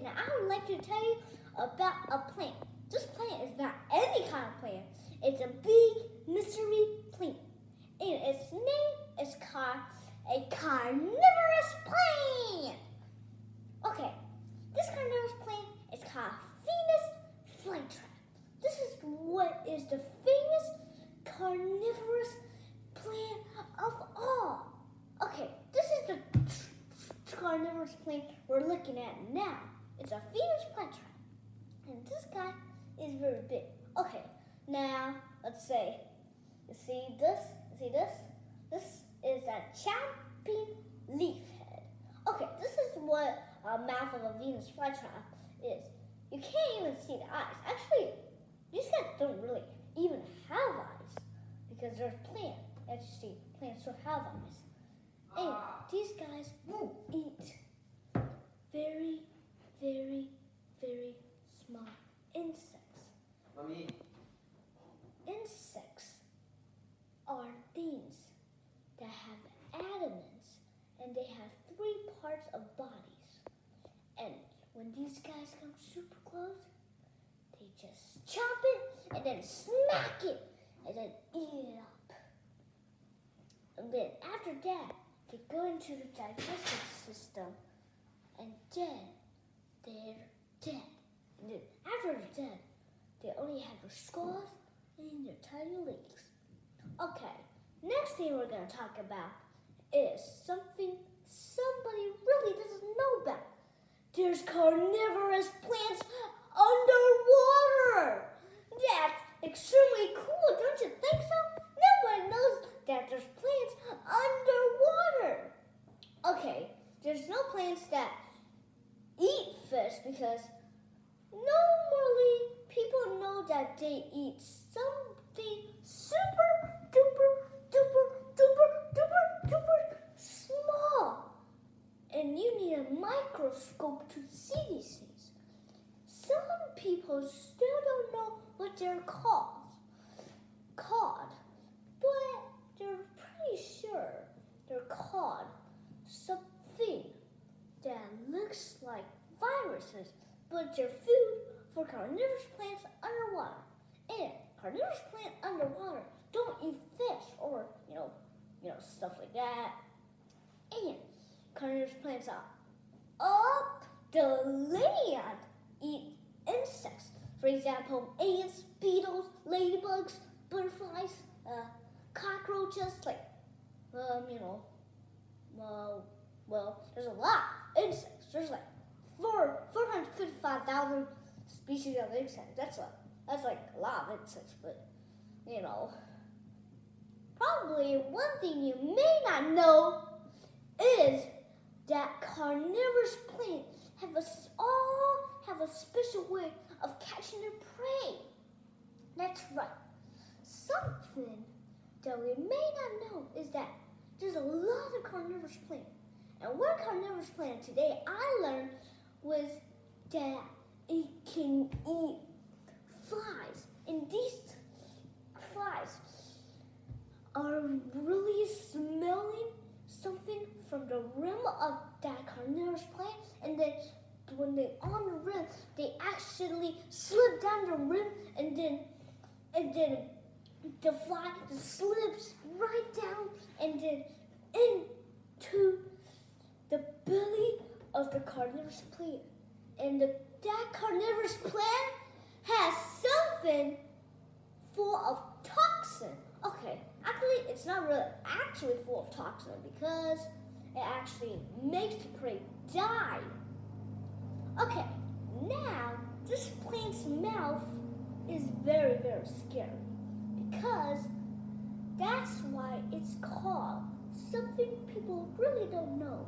now I would like to tell you about a plant. This plant is not any kind of plant. It's a big mystery plant. And its name is called a carnivorous plant. Okay, this carnivorous plant is called Venus flytrap. This is what is the famous carnivorous plant of all. Okay, this is the carnivorous plant we're looking at now. It's a Venus flytrap. And this guy is very big. Okay, now let's say, you see this? You see this? This is a chomping leaf head. Okay, this is what a mouth of a Venus flytrap is. You can't even see the eyes. Actually, these guys don't really even have eyes because there's plants. As you see, plants don't have eyes. And these guys eat very, very, very small insects. Mommy. Insects are things that have adamants and they have 3 parts of bodies. And when these guys come super close, they just chop it and then smack it and then eat it up. And then after that, they go into the digestive system and then they're dead. And then after they're dead, they only have their skulls and their tiny legs. Okay, next thing we're going to talk about is something somebody really doesn't know about. There's carnivorous plants underwater. That's extremely cool, don't you think so? Nobody knows that there's plants underwater. Okay, there's no plants that eat fish because normally people know that they eat something super duper duper duper duper duper small. And you need a microscope to see these things. Some people still don't know what they're called, but they're pretty sure they're called something that looks like viruses, but they're food for carnivorous plants underwater. And carnivorous plants underwater don't eat fish or stuff like that. And carnivorous plants are up the land eat insects. For example, ants, beetles, ladybugs, butterflies, cockroaches, there's a lot of insects. There's like 455,000 species of insects. That's like a lot of insects, but probably one thing you may not know is that carnivorous plants all have a special way of catching their prey. That's right. Something that we may not know is that there's a lot of carnivorous plants. And one carnivorous plant today I learned was that it can eat flies. And these flies are really smelling something from the rim of that carnivorous plant, and then when they're on the rim, they actually slip down the rim, and then the fly slips right down and then into the belly of the carnivorous plant. And that carnivorous plant has something full of toxin. Okay, actually, it's not really actually full of toxin because it actually makes the prey die. Okay, now this plant's mouth is very, very scary because that's why it's called something people really don't know.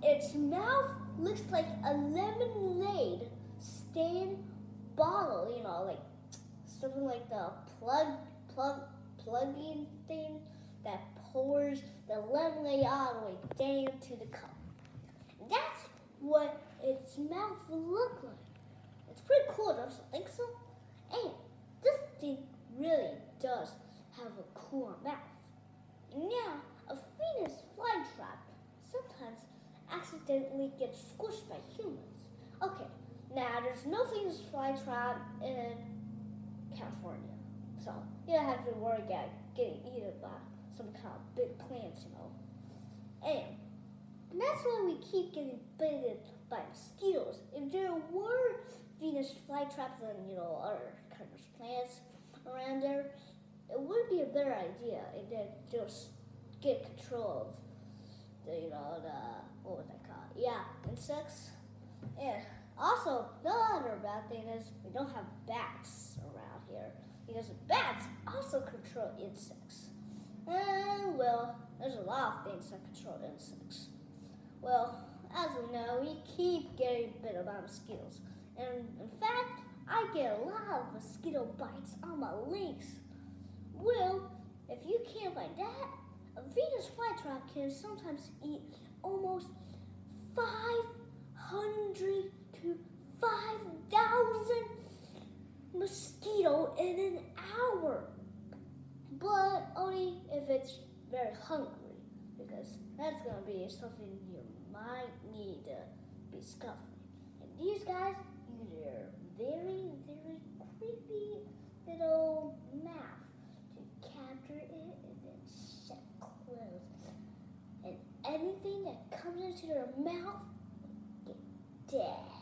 Its mouth looks like a lemonade stand bottle, like something like the plug-in thing that pours the lemonade all the way down to the cup. That's what its mouth will look like. It's pretty cool, don't you think so? And this thing really does have a cool mouth. Now, a Venus flytrap sometimes accidentally accidentally get squished by humans. Okay, now there's no Venus flytrap in California, so you don't have to worry about getting eaten by some kind of big plants, And that's why we keep getting bitten by mosquitoes. If there were Venus flytraps and other kinds of plants around there, it would be a better idea, and then just get control of the what was that called? Yeah, insects. And also, the other bad thing is we don't have bats around here because bats also control insects. And well, there's a lot of things that control insects. Well, as we know, we keep getting bitten by mosquitoes, and in fact, I get a lot of mosquito bites on my legs. Well, if you can't find that, a Venus flytrap can sometimes eat almost 500 to 5,000 mosquitoes in an hour. But only if it's very hungry, because that's going to be something you might need to be scuffling. And these guys use their very, very creepy little mouth to capture it and then shut close. And anything that comes into their mouth will get dead.